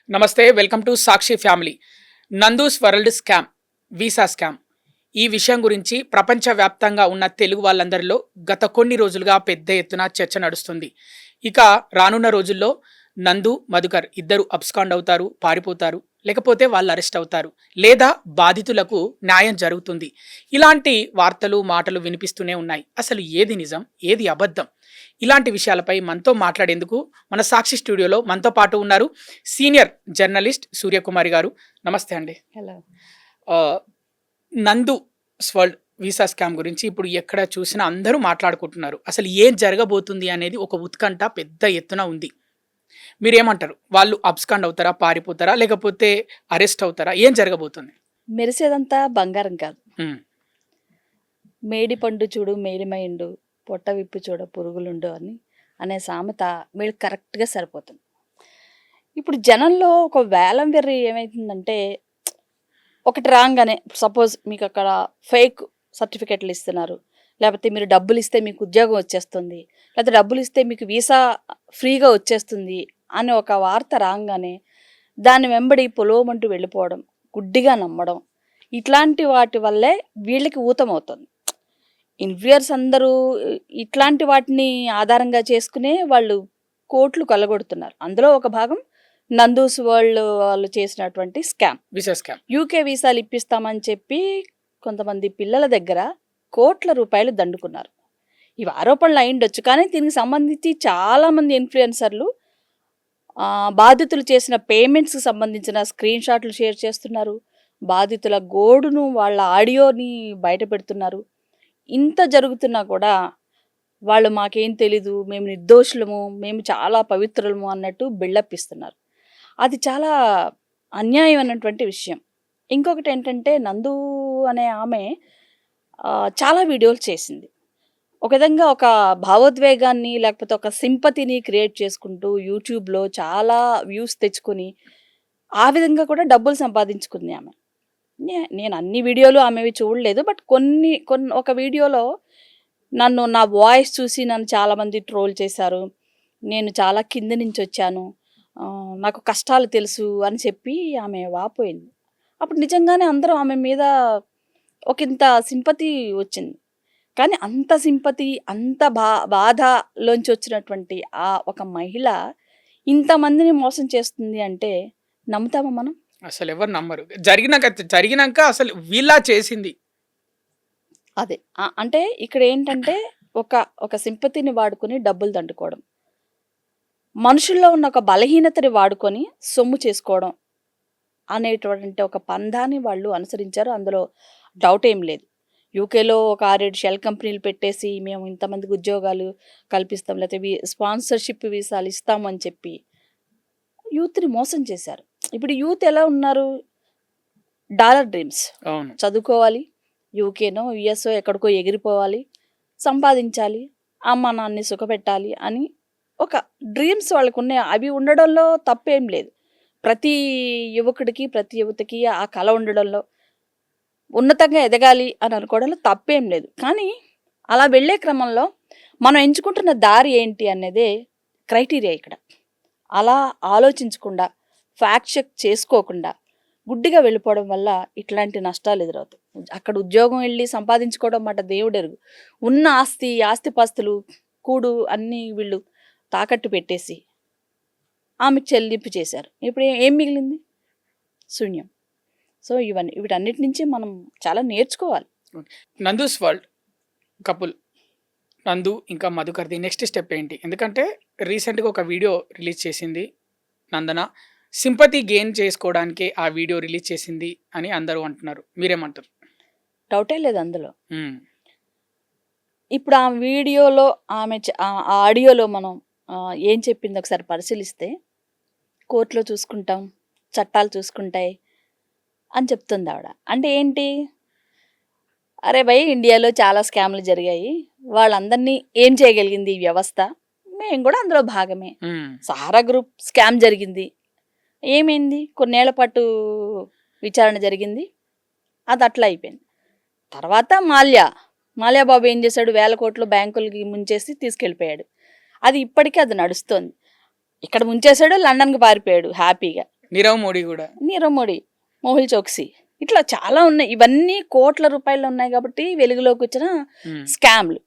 నమస్తే, welcome to Sakshi family. Nandu's world scam, visa scam ఈ విషయం గురించి ప్రపంచవ్యాప్తంగా ఉన్న తెలుగు వాళ్ళందరిలో గత కొన్ని రోజులుగా పెద్ద ఎత్తున చర్చ నడుస్తుంది. ఇక రానున్న రోజుల్లో నందు, మధుకర్ ఇద్దరు అబ్స్కాండ్ అవుతారు, పారిపోతారు, లేకపోతే వాళ్ళు అరెస్ట్ అవుతారు, లేదా బాధితులకు న్యాయం జరుగుతుంది. ఇలాంటి వార్తలు మాటలు వినిపిస్తూనే ఉన్నాయి. అసలు ఏది నిజం, ఏది అబద్ధం? ఇలాంటి విషయాలపై మనతో మాట్లాడేందుకు మన సాక్షి స్టూడియోలో మనతో పాటు ఉన్నారు సీనియర్ జర్నలిస్ట్ సూర్యకుమారి గారు. నమస్తే అండి. హలో. ఆ, నందు వరల్డ్ వీసా స్కామ్ గురించి ఇప్పుడు ఎక్కడ చూసినా అందరూ మాట్లాడుకుంటున్నారు. అసలు ఏం జరగబోతుంది అనేది ఒక ఉత్కంఠ పెద్ద ఎత్తున ఉంది. మీరేమంటారు? వాళ్ళు అబ్స్కాండ్ అవుతారా, పారిపోతారా, లేకపోతే అరెస్ట్ అవుతారా? ఏం జరగబోతుంది? మెరిసేదంతా బంగారం కాదు. ఉమ్, మేడి పండు చూడు మేలిమైండు, పొట్ట విప్పు చూడ పురుగులుండు అనే సామెత వీళ్ళకి కరెక్ట్గా సరిపోతుంది. ఇప్పుడు జనంలో ఒక వేలం వెర్రి ఏమైతుందంటే, ఒకటి రాగానే సపోజ్ మీకు అక్కడ ఫేక్ సర్టిఫికెట్లు ఇస్తున్నారు, లేకపోతే మీరు డబ్బులు ఇస్తే మీకు ఉద్యోగం వచ్చేస్తుంది, లేకపోతే డబ్బులు ఇస్తే మీకు వీసా ఫ్రీగా వచ్చేస్తుంది అని ఒక వార్త రాగానే దాని వెంబడి పొలోమంటూ వెళ్ళిపోవడం, గుడ్డిగా నమ్మడం, ఇట్లాంటి వాటి వల్లే వీళ్ళకి ఊతమవుతుంది. ఇన్ఫ్లుయర్స్ అందరూ ఇట్లాంటి వాటిని ఆధారంగా చేసుకునే వాళ్ళు కోట్లు కొల్లగొడుతున్నారు. అందులో ఒక భాగం నందూస్ వరల్డ్ వాళ్ళు చేసినటువంటి స్కామ్. Visa scam. యూకే వీసాలు ఇప్పిస్తామని చెప్పి కొంతమంది పిల్లల దగ్గర కోట్ల రూపాయలు దండుకున్నారు. ఇవి ఆరోపణలు అయిండొచ్చు, కానీ దీనికి సంబంధించి చాలామంది ఇన్ఫ్లుయెన్సర్లు బాధితులు చేసిన పేమెంట్స్కి సంబంధించిన స్క్రీన్ షాట్లు షేర్ చేస్తున్నారు. బాధితుల గోడును, వాళ్ళ ఆడియోని బయట పెడుతున్నారు. ఇంత జరుగుతున్నా కూడా వాళ్ళు మాకేం తెలీదు, మేము నిర్దోషులము, మేము చాలా పవిత్రులము అన్నట్టు బిల్డప్ ఇస్తున్నారు. అది చాలా అన్యాయం అన్నటువంటి విషయం. ఇంకొకటి ఏంటంటే, నందు అనే ఆమె చాలా వీడియోలు చేసింది. ఒక విధంగా ఒక భావోద్వేగాన్ని లేకపోతే ఒక సింపతిని క్రియేట్ చేసుకుంటూ యూట్యూబ్లో చాలా వ్యూస్ తెచ్చుకొని ఆ విధంగా కూడా డబ్బులు సంపాదించుకుంది ఆమె. నేను అన్ని వీడియోలు ఆమెవి చూడలేదు, బట్ కొన్ని ఒక వీడియోలో నా వాయిస్ చూసి నన్ను చాలామంది ట్రోల్ చేశారు, నేను చాలా కింద నుంచి వచ్చాను, నాకు కష్టాలు తెలుసు అని చెప్పి ఆమె వాపోయింది. అప్పుడు నిజంగానే అందరూ ఆమె మీద ఒకంత సింపతి వచ్చింది. కానీ అంత సింపతి, అంత బాధలోంచి వచ్చినటువంటి ఆ ఒక మహిళ ఇంతమందిని మోసం చేస్తుంది అంటే నమ్ముతామా మనం? అసలు ఎవరు నమ్మరు. జరిగినాక అసలు వీళ్ళ చేసింది అదే. అంటే ఇక్కడ ఏంటంటే ఒక సింపతిని వాడుకొని డబ్బులు దండుకోవడం, మనుషుల్లో ఉన్న ఒక బలహీనతని వాడుకొని సొమ్ము చేసుకోవడం అనేటువంటి ఒక పందాన్ని వాళ్ళు అనుసరించారు. అందులో డౌట్ ఏం లేదు. యూకేలో ఒక 6-7 షెల్ కంపెనీలు పెట్టేసి మేము ఇంతమందికి ఉద్యోగాలు కల్పిస్తాం, లేకపోతే స్పాన్సర్షిప్ వీసాలు ఇస్తాము అని చెప్పి యూత్ని మోసం చేశారు. ఇప్పుడు యూత్ ఎలా ఉన్నారు? Dollar dreams. చదువుకోవాలి, యూకేనో యుఎస్ఓ ఎక్కడికో ఎగిరిపోవాలి, సంపాదించాలి, అమ్మ నాన్ని సుఖపెట్టాలి అని ఒక డ్రీమ్స్ వాళ్ళకు ఉన్నాయి. అవి ఉండడంలో తప్పేం లేదు. ప్రతి యువకుడికి, ప్రతి యువతకి ఆ కళ ఉండడంలో, ఉన్నతంగా ఎదగాలి అని అనుకోవడంలో తప్పేం లేదు. కానీ అలా వెళ్ళే క్రమంలో మనం ఎంచుకుంటున్న దారి ఏంటి అనేదే క్రైటీరియా ఇక్కడ. అలా ఆలోచించకుండా, ఫ్యాక్ట్ చెక్ చేసుకోకుండా గుడ్డిగా వెళ్ళిపోవడం వల్ల ఇట్లాంటి నష్టాలు ఎదురవుతాయి. అక్కడ ఉద్యోగం వెళ్ళి సంపాదించుకోవడం మాట దేవుడెరుగు. ఉన్న ఆస్తిపాస్తులు కూడు అన్నీ వీళ్ళు తాకట్టు పెట్టేసి ఆమెకు చెల్లింపు చేశారు. ఇప్పుడు ఏం మిగిలింది? శూన్యం. సో వీటన్నిటి నుంచి మనం చాలా నేర్చుకోవాలి. నందూస్ వరల్డ్ కపుల్, నందు ఇంకా మధుకర్ది నెక్స్ట్ స్టెప్ ఏంటి? ఎందుకంటే రీసెంట్గా ఒక వీడియో రిలీజ్ చేసింది నందన. సింపతి గెయిన్ చేసుకోవడానికే ఆ వీడియో రిలీజ్ చేసింది అని అందరూ అంటున్నారు. మీరేమంటారు? డౌటే లేదు అందులో. ఇప్పుడు ఆ వీడియోలో ఆమె ఆ ఆడియోలో మనం ఏం చెప్పింది ఒకసారి పరిశీలిస్తే, కోర్టులో చూసుకుంటాం, చట్టాలు చూసుకుంటాయి అని చెప్తుంది ఆవిడ. అంటే ఏంటి? అరే భయ్, ఇండియాలో చాలా స్కామ్లు జరిగాయి, వాళ్ళందరినీ ఏం చేయగలిగింది ఈ వ్యవస్థ, మేము కూడా అందులో భాగమే. సహారా గ్రూప్ స్కామ్ జరిగింది, ఏమైంది? కొన్నేళ్ల పాటు విచారణ జరిగింది, అది అట్లా అయిపోయింది. తర్వాత మాల్యా బాబు ఏం చేశాడు? 1000 కోట్లు బ్యాంకులకి ముంచేసి తీసుకెళ్ళిపోయాడు. అది ఇప్పటికీ అది నడుస్తోంది. ఇక్కడ ముంచేశాడు, లండన్కి పారిపోయాడు హ్యాపీగా. నీరవ్ మోడీ కూడా. నీరవ్ మోడీ, మోహుల్ చోక్సీ, ఇట్లా చాలా ఉన్నాయి. ఇవన్నీ కోట్ల రూపాయలు ఉన్నాయి కాబట్టి వెలుగులోకి వచ్చిన స్కామ్లు.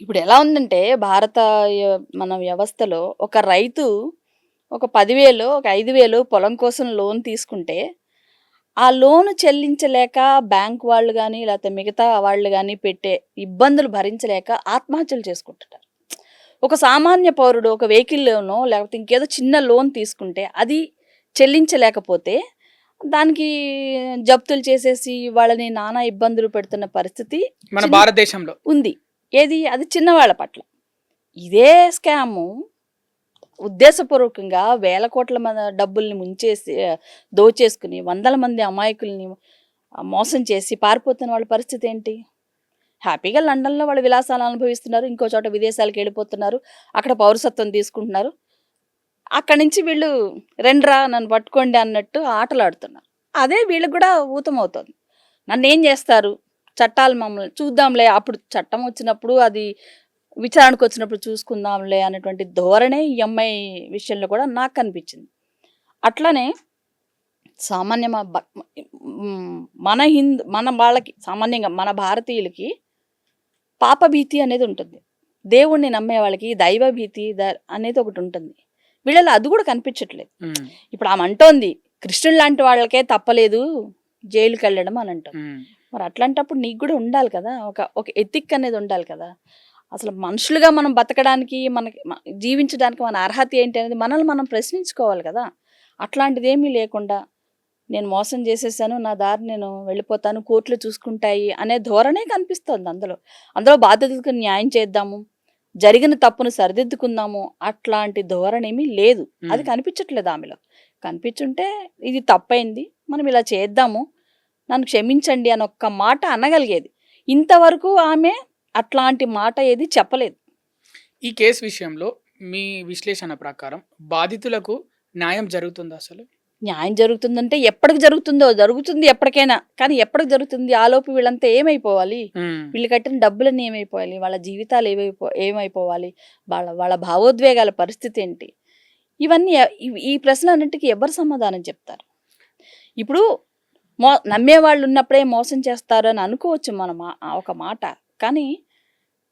ఇప్పుడు ఎలా ఉందంటే మన వ్యవస్థలో ఒక రైతు ఒక 10,000 ఒక 5,000 పొలం కోసం లోన్ తీసుకుంటే ఆ లోను చెల్లించలేక బ్యాంక్ వాళ్ళు కానీ లేకపోతే మిగతా వాళ్ళు కానీ పెట్టే ఇబ్బందులు భరించలేక ఆత్మహత్యలు చేసుకుంటున్నారు. ఒక సామాన్య పౌరుడు ఒక వెహికల్ లోనో లేకపోతే ఇంకేదో చిన్న లోన్ తీసుకుంటే అది చెల్లించలేకపోతే దానికి జప్తులు చేసేసి వాళ్ళని నానా ఇబ్బందులు పెడుతున్న పరిస్థితి మన భారతదేశంలో ఉంది. ఏది అది చిన్నవాళ్ళ పట్ల. ఇదే స్కాము ఉద్దేశపూర్వకంగా వేల కోట్ల డబ్బుల్ని ముంచేసి దోచేసుకుని వందల మంది అమాయకుల్ని మోసం చేసి పారిపోతున్న వాళ్ళ పరిస్థితి ఏంటి? హ్యాపీగా లండన్లో వాళ్ళు విలాసాలు అనుభవిస్తున్నారు, ఇంకో చోట విదేశాలకు వెళ్ళిపోతున్నారు, అక్కడ పౌరసత్వం తీసుకుంటున్నారు. అక్కడి నుంచి వీళ్ళు రెండ్రా నన్ను పట్టుకోండి అన్నట్టు ఆటలు ఆడుతున్నారు. అదే వీళ్ళకి కూడా ఊతమవుతుంది. నన్ను ఏం చేస్తారు, చట్టాలు మమ్మల్ని చూద్దాంలే, అప్పుడు చట్టం వచ్చినప్పుడు అది విచారణకు వచ్చినప్పుడు చూసుకుందాంలే అనేటువంటి ధోరణే ఈ అమ్మాయి విషయంలో కూడా నాకు కనిపించింది. అట్లానే సామాన్య మన వాళ్ళకి సామాన్యంగా మన భారతీయులకి పాపభీతి అనేది ఉంటుంది. దేవుణ్ణి నమ్మే వాళ్ళకి దైవభీతి అనేది ఒకటి ఉంటుంది. వీళ్ళలో అది కూడా కనిపించట్లేదు. ఇప్పుడు ఆమె అంటోంది కృష్ణుడు లాంటి వాళ్ళకే తప్పలేదు జైలుకి వెళ్ళడం అని అంటాం. మరి అట్లాంటప్పుడు నీకు కూడా ఉండాలి కదా, ఒక ఎథిక్ అనేది ఉండాలి కదా. అసలు మనుషులుగా మనం బతకడానికి మనకి జీవించడానికి మన అర్హత ఏంటి అనేది మనల్ని మనం ప్రశ్నించుకోవాలి కదా. అట్లాంటిది ఏమీ లేకుండా నేను మోసం చేసేసాను, నా దారి నేను వెళ్ళిపోతాను, కోర్టులు చూసుకుంటాయి అనే ధోరణే కనిపిస్తుంది. అందులో బాధ్యతలకు న్యాయం చేద్దాము, జరిగిన తప్పును సరిదిద్దుకుందాము అట్లాంటి ధోరణి ఏమీ లేదు. అది కనిపించట్లేదు ఆమెలో. కనిపించుంటే ఇది తప్పైంది, మనం ఇలా చేద్దాము, నన్ను క్షమించండి అని ఒక్క మాట అనగలిగేది. ఇంతవరకు ఆమె అట్లాంటి మాట ఏది చెప్పలేదు. ఈ కేసు విషయంలో మీ విశ్లేషణ ప్రకారం బాధితులకు న్యాయం జరుగుతుందా? అసలు న్యాయం జరుగుతుందంటే ఎప్పటికి జరుగుతుంది ఎప్పటికైనా. కానీ ఎప్పటికి జరుగుతుంది? ఆలోపు వీళ్ళంతా ఏమైపోవాలి? వీళ్ళు కట్టిన డబ్బులన్నీ ఏమైపోవాలి? వాళ్ళ జీవితాలు ఏమైపోవాలి? వాళ్ళ భావోద్వేగాల పరిస్థితి ఏంటి? ఇవన్నీ ఈ ప్రశ్నలన్నింటికి ఎవరు సమాధానం చెప్తారు? ఇప్పుడు నమ్మేవాళ్ళు ఉన్నప్పుడే మోసం చేస్తారు అని అనుకోవచ్చు మనం ఒక మాట. కానీ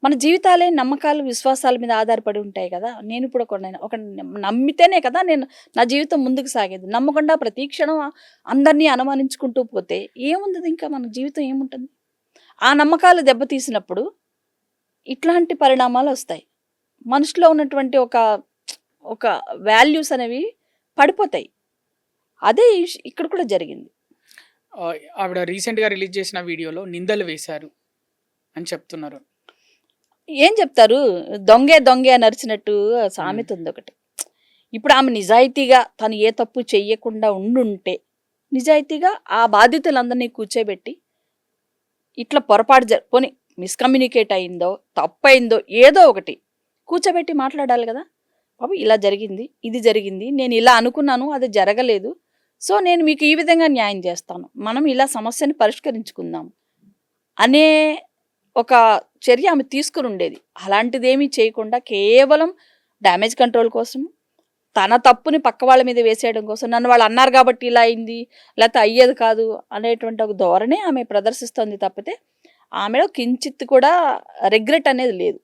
మన జీవితాలే నమ్మకాలు విశ్వాసాల మీద ఆధారపడి ఉంటాయి కదా. నేను ఇప్పుడు ఒక నమ్మితేనే కదా నేను నా జీవితం ముందుకు సాగేది. నమ్మకుండా ప్రతి క్షణం అందరినీ అనుమానించుకుంటూ పోతే ఏముంది, ఇంకా మన జీవితం ఏముంటుంది? ఆ నమ్మకాలు దెబ్బతీసినప్పుడు ఇట్లాంటి పరిణామాలు వస్తాయి. మనుషులో ఉన్నటువంటి ఒక వాల్యూస్ అనేవి పడిపోతాయి. అదే ఇక్కడ కూడా జరిగింది. ఆవిడ రీసెంట్గా రిలీజ్ చేసిన వీడియోలో నిందలు వేశారు అని చెప్తున్నారు. ఏం చెప్తారు? దొంగే అని అరిచినట్టు సామెత ఉంది ఒకటి. ఇప్పుడు ఆమె నిజాయితీగా తను ఏ తప్పు చెయ్యకుండా ఉండుంటే నిజాయితీగా ఆ బాధితులందరినీ కూర్చోబెట్టి ఇట్లా పొరపాటు పోనీ మిస్కమ్యూనికేట్ అయిందో తప్పైందో ఏదో ఒకటి కూర్చోబెట్టి మాట్లాడాలి కదా. బాబు ఇలా జరిగింది, ఇది జరిగింది, నేను ఇలా అనుకున్నాను, అది జరగలేదు, సో నేను మీకు ఈ విధంగా న్యాయం చేస్తాను, మనం ఇలా సమస్యని పరిష్కరించుకుందాం అనే ఒక చర్య ఆమె తీసుకుని ఉండేది. అలాంటిదేమీ చేయకుండా కేవలం డ్యామేజ్ కంట్రోల్ కోసం, తన తప్పుని పక్క వాళ్ళ మీద వేసేయడం కోసం, నన్ను వాళ్ళు అన్నారు కాబట్టి ఇలా అయింది, లేకపోతే అయ్యేది కాదు అనేటువంటి ఒక ధోరణి ఆమె ప్రదర్శిస్తుంది తప్పితే ఆమెలో కించిత్ కూడా రిగ్రెట్ అనేది లేదు.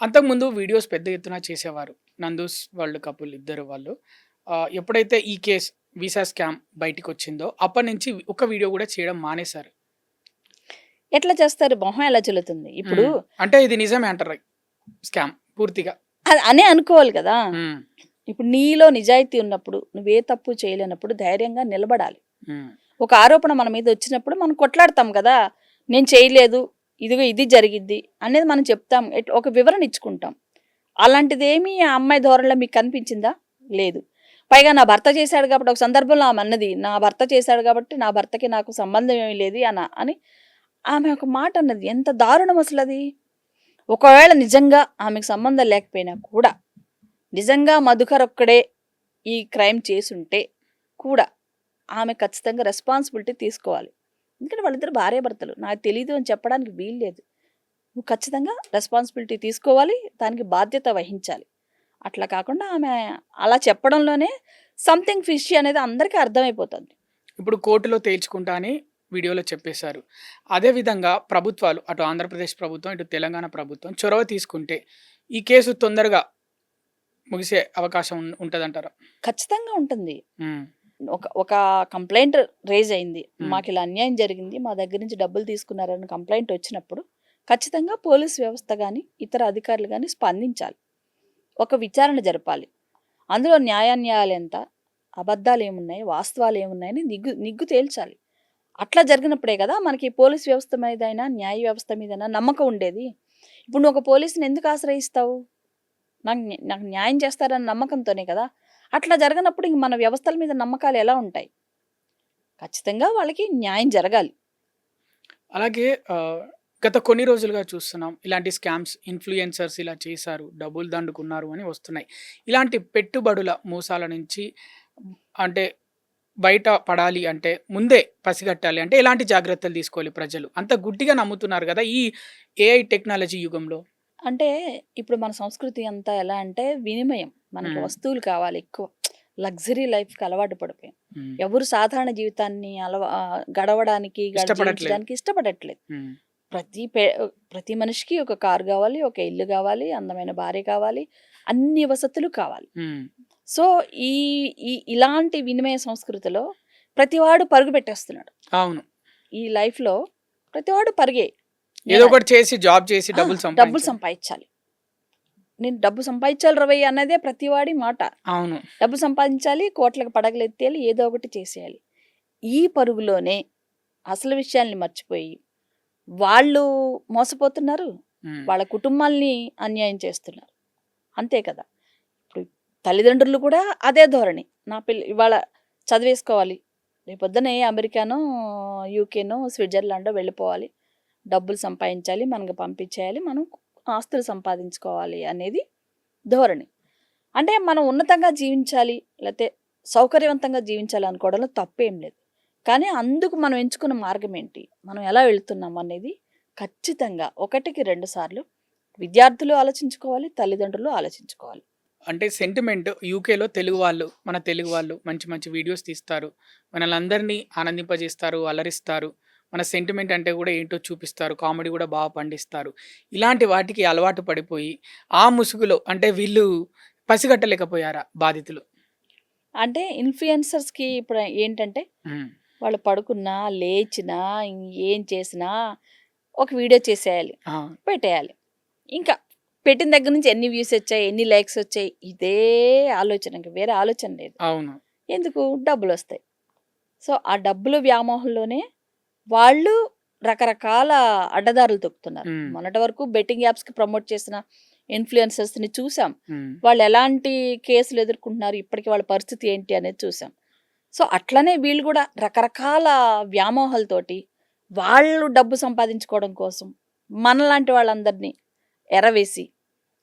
అంతకుముందు వీడియోస్ పెద్ద ఎత్తున చేసేవారు నందూస్ వరల్డ్ కపుల్ ఇద్దరు వాళ్ళు. ఎప్పుడైతే ఈ కేసు వీసా స్కామ్ బయటికి వచ్చిందో అప్పటి నుంచి ఒక వీడియో కూడా చేయడం మానేశారు. ఎట్లా చేస్తారు? మొహం ఎలా చెల్లుతుంది? ఇప్పుడు అంటే ఇది నిజమే అంటారు స్కామ్ పూర్తిగా అనే అనుకోవాలి కదా. ఇప్పుడు నీలో నిజాయితీ ఉన్నప్పుడు, నువ్వే తప్పు చేయలేనప్పుడు ధైర్యంగా నిలబడాలి. ఒక ఆరోపణ మన మీద వచ్చినప్పుడు మనం కొట్లాడతాం కదా, నేను చేయలేదు, ఇదిగో ఇది జరిగిద్ది అనేది మనం చెప్తాం, ఒక వివరణ ఇచ్చుకుంటాం. అలాంటిదేమీ ఆ అమ్మాయి ధోరణిలో మీకు కనిపించిందా? లేదు. పైగా నా భర్త చేశాడు కాబట్టి, ఒక సందర్భంలో ఆమె అన్నది నా భర్త చేశాడు కాబట్టి నా భర్తకి నాకు సంబంధం ఏమీ లేదు అని ఆమె ఒక మాట అన్నది. ఎంత దారుణం అసలు అది. ఒకవేళ నిజంగా ఆమెకు సంబంధం లేకపోయినా కూడా, నిజంగా మధుకర్ ఒక్కడే ఈ క్రైమ్ చేసుంటే కూడా ఆమె ఖచ్చితంగా రెస్పాన్సిబిలిటీ తీసుకోవాలి. ఎందుకంటే వాళ్ళిద్దరు భార్యాభర్తలు, నాకు తెలీదు అని చెప్పడానికి వీలు లేదు. నువ్వు ఖచ్చితంగా రెస్పాన్సిబిలిటీ తీసుకోవాలి, దానికి బాధ్యత వహించాలి. అట్లా కాకుండా ఆమె అలా చెప్పడంలోనే సంథింగ్ ఫిష్ అనేది అందరికీ అర్థమైపోతుంది. ఇప్పుడు కోర్టులో తేల్చుకుంటా అని వీడియోలో చెప్పేశారు. అదేవిధంగా ప్రభుత్వాలు అటు ఆంధ్రప్రదేశ్ ప్రభుత్వం, ఇటు తెలంగాణ ప్రభుత్వం చొరవ తీసుకుంటే ఈ కేసు తొందరగా ముగిసే అవకాశం ఉంటదంటారా? ఖచ్చితంగా ఉంటుంది. హ్మ్. ఒక కంప్లెయింట్ రైజ్ అయింది. హ్మ్. మాకిలా అన్యాయం జరిగింది. మా దగ్గర నుంచి డబ్బులు తీసుకున్నారని కంప్లెయింట్ వచ్చినప్పుడు ఖచ్చితంగా పోలీస్ వ్యవస్థ గాని, ఇతర అధికారులు గాని స్పందించాలి. ఒక విచారణ జరపాలి. అందులో న్యాయాన్యాయాలెంత, అబద్ధాలేమున్నాయి, వాస్తవాలేమున్నాయని నిగ్గు తేల్చాలి. అట్లా జరిగినప్పుడే కదా మనకి పోలీస్ వ్యవస్థ మీదైనా, న్యాయ వ్యవస్థ మీదైనా నమ్మకం ఉండేది. ఇప్పుడు నువ్వు ఒక పోలీస్‌ని ఎందుకు ఆశ్రయిస్తావు? నాకు న్యాయం చేస్తారన్న నమ్మకంతోనే కదా! అట్లా జరగనప్పుడు ఇంక మన వ్యవస్థల మీద నమ్మకాలు ఎలా ఉంటాయి? ఖచ్చితంగా వాళ్ళకి న్యాయం జరగాలి. అలాగే గత కొన్ని రోజులుగా చూస్తున్నాం. ఇలాంటి స్కామ్స్ ఇన్‌ఫ్లుయెన్సర్స్ ఇలా చేశారు, డబ్బులు దండుకున్నారు అని వస్తున్నాయి. ఇలాంటి పెట్టుబడుల మోసాల నుంచి అంటే బయట పడాలి అంటే ముందే పసిగట్టాలి అంటే ఎలాంటి జాగ్రత్తలు తీసుకోవాలి ప్రజలు? అంత గుడ్డిగా నమ్ముతున్నారు గదా! ఈ ఏఐ టెక్నాలజీ యుగంలో. అంటే ఇప్పుడు మన సంస్కృతి అంతా ఎలా అంటే వినిమయం. మనకి హ్మ్. వస్తువులు కావాలి ఎక్కువ. లగ్జరీ లైఫ్‌కి అలవాటు పడిపోయాం. హ్మ్. ఎవరు సాధారణ జీవితాన్ని గడవడానికి, ఇష్టపడట్లేదు. జీవించడానికి ఇష్టపడట్లేదు. హ్మ్. ప్రతి మనిషికి ఒక కారు కావాలి, ఒక ఇల్లు కావాలి, అందమైన భార్య కావాలి, అన్ని వసతులు కావాలి. హ్మ్. సో, ఈ ఈ ఇలాంటి వినిమయ సంస్కృతిలో ప్రతివాడు పరుగు పెట్టేస్తున్నాడు. అవును. ఈ లైఫ్‌లో ప్రతివాడు పరుగే. ఏదో ఒకటి చేసి జాబ్ చేసి డబ్బులు డబ్బులు సంపాదించాలి. సంపాదించాలి. నేను డబ్బు సంపాదించాలి రవయ్య అన్నదే ప్రతివాడి మాట. అవును. డబ్బు సంపాదించాలి, కోట్లకు పడగలెత్తేయాలి, ఏదో ఒకటి చేసేయాలి. ఈ పరుగులోనే అసలు విషయాల్ని మర్చిపోయి వాళ్ళు మోసపోతున్నారు. హ్మ్. వాళ్ళ కుటుంబాల్ని అన్యాయం చేస్తున్నారు. అంతే కదా! ఇప్పుడు తల్లిదండ్రులు కూడా అదే ధోరణి. నా పిల్ల ఇవాళ చదివేసుకోవాలి. రేపొద్దున అమెరికానో, యూకేనో, స్విట్జర్లాండో వెళ్ళిపోవాలి. డబ్బులు సంపాదించాలి, మనకు పంపించేయాలి, మనం ఆస్తులు సంపాదించుకోవాలి అనేది ధోరణి. అంటే మనం ఉన్నతంగా జీవించాలి, లేతే సౌకర్యవంతంగా జీవించాలి అనుకోవడంలో తప్పేం లేదు. కానీ అందుకు మనం ఎంచుకున్న మార్గం ఏంటి? మనం ఎలా వెళ్తున్నాం అనేది ఖచ్చితంగా 1కి 2 సార్లు విద్యార్థులు ఆలోచించుకోవాలి, తల్లిదండ్రులు ఆలోచించుకోవాలి. అంటే సెంటిమెంట్ యూకేలో తెలుగు వాళ్ళు, మన తెలుగు వాళ్ళు మంచి మంచి వీడియోస్ తీస్తారు. మనల్నందరినీ ఆనందింపజేస్తారు, అలరిస్తారు. మన సెంటిమెంట్ అంటే కూడా ఏంటో చూపిస్తారు. కామెడీ కూడా బాగా పండిస్తారు. ఇలాంటి వాటికి అలవాటు పడిపోయి ఆ ముసుగులో అంటే వీళ్ళు పసిగట్టలేకపోయారా బాధితులు? అంటే ఇన్‌ఫ్లుయెన్సర్స్‌కి ఇప్పుడు ఏంటంటే హ్మ్. వాళ్ళు పడుకున్నా, లేచినా, ఏం చేసినా ఒక వీడియో చేసేయాలి, ఆ! పెట్టేయాలి. ఇంకా పెట్టిన దగ్గర నుంచి ఎన్ని వ్యూస్ వచ్చాయి, ఎన్ని లైక్స్ వచ్చాయి, ఇదే ఆలోచన. ఇంక వేరే ఆలోచన లేదు. అవును. ఎందుకు? డబ్బులొస్తాయి. సో, ఆ డబ్బులు వ్యామోహంలోనే వాళ్ళు రకరకాల అడ్డదారులు తొక్కుతున్నారు. హ్మ్. మొన్నటి వరకు బెట్టింగ్ యాప్స్‌కి ప్రమోట్ చేసిన ఇన్‌ఫ్లుయెన్సర్స్‌ని చూసాం. హ్మ్. వాళ్ళు ఎలాంటి కేసులు ఎదుర్కొంటున్నారు, ఇప్పటికి వాళ్ళ పరిస్థితి ఏంటి అనేది చూసాం. సో, అట్లనే వీళ్ళు కూడా రకరకాల వ్యామోహాలతోటి వాళ్ళు డబ్బు సంపాదించుకోవడం కోసం మనలాంటి వాళ్ళందరినీ ఎరవేసి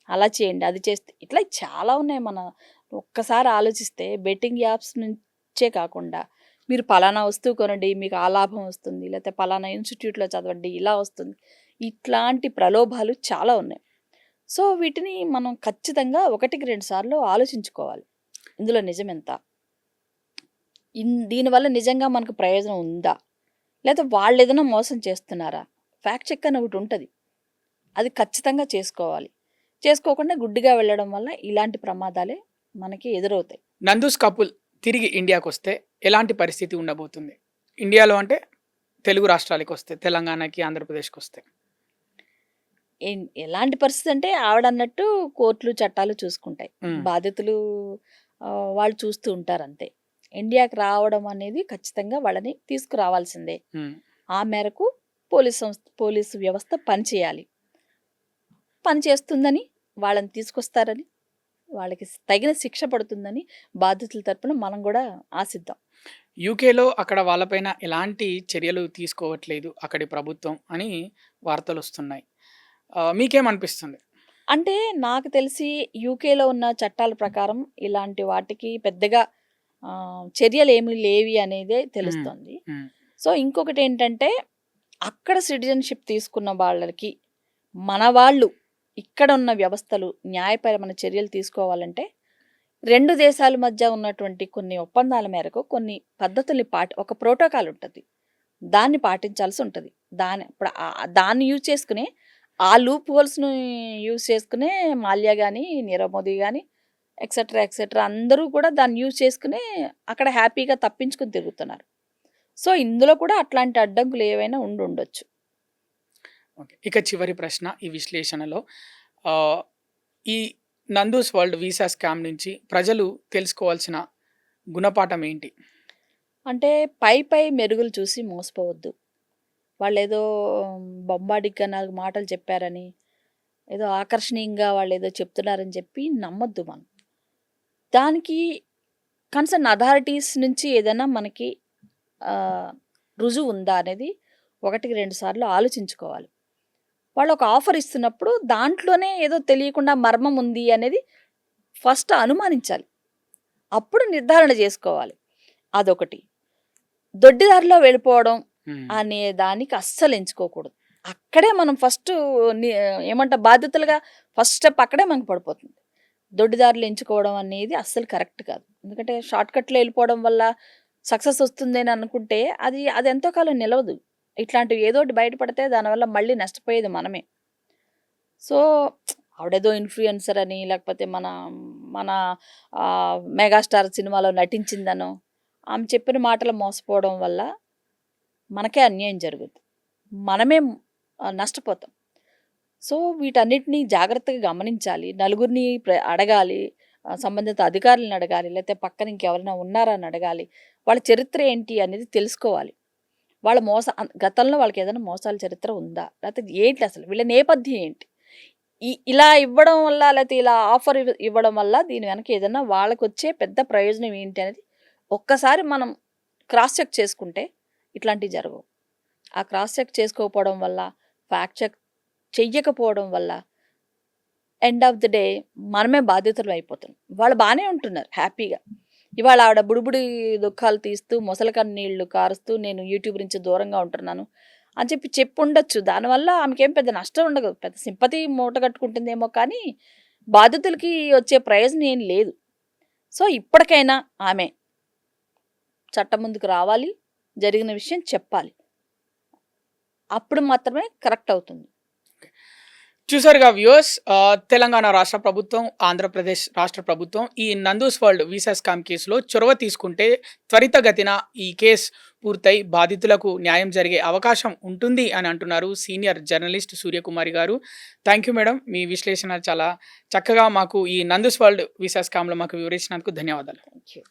అలా చేయండి, అది చేస్తే ఇట్లా చాలా ఉన్నాయి. ఒక్కసారి ఆలోచిస్తే బెట్టింగ్ యాప్స్ నుంచే కాకుండా మీరు పలానా వస్తువు కొనండి, మీకు ఆ లాభం వస్తుంది, లేకపోతే పలానా ఇన్‌స్టిట్యూట్‌లో చదవండి, ఇలా వస్తుంది. ఇట్లాంటి ప్రలోభాలు చాలా ఉన్నాయి. సో, వీటిని మనం ఖచ్చితంగా 1కి 2 సార్లు ఆలోచించుకోవాలి. ఇందులో నిజమెంత? దీనివల్ల నిజంగా మనకు ప్రయోజనం ఉందా? లేతే వాళ్ళేదైనా మోసం చేస్తున్నారా? ఫ్యాక్ట్ చెక్ అని ఒకటుంటది. అది ఖచ్చితంగా చేసుకోవాలి. చేసుకోకుండా గుడ్డిగా వెళ్ళడం వల్ల ఇలాంటి ప్రమాదాలే మనకి ఎదురవుతాయి. నందూస్ కపుల్ తిరిగి ఇండియాకొస్తే ఎలాంటి పరిస్థితి ఉండబోతుంది? ఇండియాలో అంటే తెలుగు రాష్ట్రాలకొస్తే, తెలంగాణకి, ఆంధ్రప్రదేశ్‌కొస్తే. ఎలాంటి పరిస్థితి అంటే ఆవిడన్నట్టు కోర్టులు, చట్టాలు చూసుకుంటాయి. హ్మ్. బాధితులు వాళ్ళు చూస్తూ ఉంటారంతే. ఇండియాకి రావడం అనేది ఖచ్చితంగా వాళ్ళని తీసుకురావాల్సిందే. హ్మ్. ఆ మేరకు పోలీసు వ్యవస్థ పనిచేయాలి. పని చేస్తుందని, వాళ్ళని తీసుకొస్తారని, వాళ్ళకి తగిన శిక్ష పడుతుందని బాధితుల తరపున మనం గూడా ఆశిద్దాం. యూకేలో అక్కడ వాళ్ళపైన ఎలాంటి చర్యలు తీసుకోవట్లేదు అక్కడి ప్రభుత్వం అని వార్తలొస్తున్నాయి. మీకేమనిపిస్తుంది? అంటే నాకు తెలిసి యూకేలో ఉన్న చట్టాల ప్రకారం ఇలాంటి వాటికి పెద్దగా చర్యలేమి లేవి అనేదే హ్మ్. తెలుస్తోంది. హ్మ్. సో, ఇంకొకటేంటంటే అక్కడ సిటిజన్‌షిప్ తీసుకున్న వాళ్ళకి మన వాళ్ళు ఇక్కడ ఉన్న వ్యవస్థలు న్యాయపరమైన చర్యలు తీసుకోవాలంటే 2 దేశాల మధ్య ఉన్నటువంటి కొన్ని ఒప్పందాల మేరకు కొన్ని పద్ధతుల్ని ఒక ప్రోటోకాల్ ఉంటది. దాన్ని పాటించాల్సి ఉంటది. దాన్ని యూజ్ చేసుకుని, ఆ లూప్ హోల్స్‌ని యూజ్ చేసుకునే మాల్యా గాని, నీరవ్ మోదీ గాని ఎక్సెట్రా, ఎక్సెట్రా అందరూ కూడా దాన్ని యూజ్ చేసుకుని అక్కడ హ్యాపీగా తప్పించుకొని తిరుగుతున్నారు. సో, ఇందులో కూడా అట్లాంటి అడ్డంకులు ఏవైనా ఉండుండొచ్చు. ఓకే. ఇక చివరి ప్రశ్న ఈ విశ్లేషణలో ఈ నందూస్ వరల్డ్ వీసా స్కామ్ నుంచి ప్రజలు తెలుసుకోవాల్సిన గుణపాఠం ఏంటి? అంటే పై మెరుగులు చూసి మోసపోవద్దు. వాళ్ళేదో బొంబార్డిగ్‌గా 4 మాటలు చెప్పారని, ఏదో ఆకర్షణీయంగా వాళ్ళేదో చెప్తున్నారని చెప్పి నమ్మొద్దు మనం. దానికి కన్సర్న్ అథారిటీస్ నుంచి ఏదైనా మనకి రుజువు ఉందా అనేది 1కి 2 సార్లు ఆలోచించుకోవాలి. వాళ్ళు ఒక ఆఫర్ ఇస్తున్నప్పుడు దాంట్లోనే ఏదో తెలియకుండా మర్మం ఉంది అనేది ఫస్ట్ అనుమానించాలి. అప్పుడు నిర్ధారణ చేసుకోవాలి. అదొకటి. దొడ్డిదారిలో వెళ్ళిపోవడం అనే దానికి అస్సలు ఎంచుకోకూడదు. అక్కడే మనం ఫస్ట్ బాధ్యతలుగా ఫస్ట్ స్టెప్ అక్కడే మనకు పడిపోతుంది. దొడ్డిదారులు ఎంచుకోవడం అనేది అస్సలు కరెక్ట్ కాదు. ఎందుకంటే షార్ట్‌కట్‌లో వెళ్ళిపోవడం వల్ల సక్సెస్ వస్తుందని అనుకుంటే అది ఎంతో కాలం నిలవదు. ఇట్లాంటివి ఏదోటి బయటపడితే దానివల్ల మళ్ళీ నష్టపోయేది మనమే. సో, ఆవిడేదో ఇన్‌ఫ్లుయెన్సర్ అని లేకపోతే మన మెగాస్టార్ సినిమాలో నటించిందనో, ఆమె చెప్పిన మాటలు మోసపోవడం వల్ల మనకే అన్యాయం జరుగుద్ది. మనమే నష్టపోతాం. సో, వీటన్నిటిని జాగ్రత్తగా గమనించాలి. నలుగురిని అడగాలి. సంబంధిత అధికారులను అడగాలి. లేకపోతే పక్కన ఇంకెవరైనా ఉన్నారా అని అడగాలి. వాళ్ళ చరిత్ర ఏంటి అనేది తెలుసుకోవాలి. వాళ్ళ గతంలో వాళ్ళకి ఏదైనా మోసాల చరిత్ర ఉందా? లేకపోతే ఏంటి అసలు వీళ్ళ నేపథ్యం ఏంటి? ఇలా ఇవ్వడం వల్ల లేకపోతే ఇలా ఆఫర్ ఇవ్వడం వల్ల దీని వెనక ఏదైనా వాళ్ళకొచ్చే పెద్ద ప్రయోజనం ఏంటి అనేది ఒక్కసారి మనం క్రాస్ చెక్ చేసుకుంటే ఇట్లాంటివి జరగవు. ఆ క్రాస్ చెక్ చేసుకోకపోవడం వల్ల, ఫ్యాక్ట్ చెక్ చెయ్యకపోవడం వల్ల ఎండ్ ఆఫ్ ది డే మనమే బాధితులం అయిపోతున్నాం. వాళ్ళు బాగానే ఉంటున్నారు హ్యాపీగా. ఇవాళ ఆవిడ బుడిబుడి దుఃఖాలు తీస్తూ, మొసలి కన్నీళ్లు కారుస్తూ నేను యూట్యూబ్ నుంచి దూరంగా ఉంటున్నాను అని చెప్పుండొచ్చు. దానివల్ల ఆమెకేం పెద్ద నష్టం ఉండదు. పెద్ద సింపతి మూట కట్టుకుంటుందేమో కానీ బాధితులకి వచ్చే ప్రయోజనం ఏం లేదు. సో, ఇప్పటికైనా ఆమె చట్టం ముందుకు రావాలి. జరిగిన విషయం చెప్పాలి. అప్పుడు మాత్రమే కరెక్ట్ అవుతుంది. చూసారుగా వ్యూవర్స్, తెలంగాణ రాష్ట్ర ప్రభుత్వం, ఆంధ్రప్రదేశ్ రాష్ట్ర ప్రభుత్వం ఈ నందూస్ వరల్డ్ వీసా స్కామ్ కేసులో చొరవ తీసుకుంటే త్వరితగతిన ఈ కేసు పూర్తయి బాధితులకు న్యాయం జరిగే అవకాశం ఉంటుంది అని అంటున్నారు సీనియర్ జర్నలిస్ట్ సూర్యకుమారి గారు. Thank you madam. మీ విశ్లేషణ చాలా చక్కగా మాకు ఈ నందూస్ వరల్డ్ వీసా స్కామ్లో మాకు వివరించినందుకు ధన్యవాదాలు. Thank you.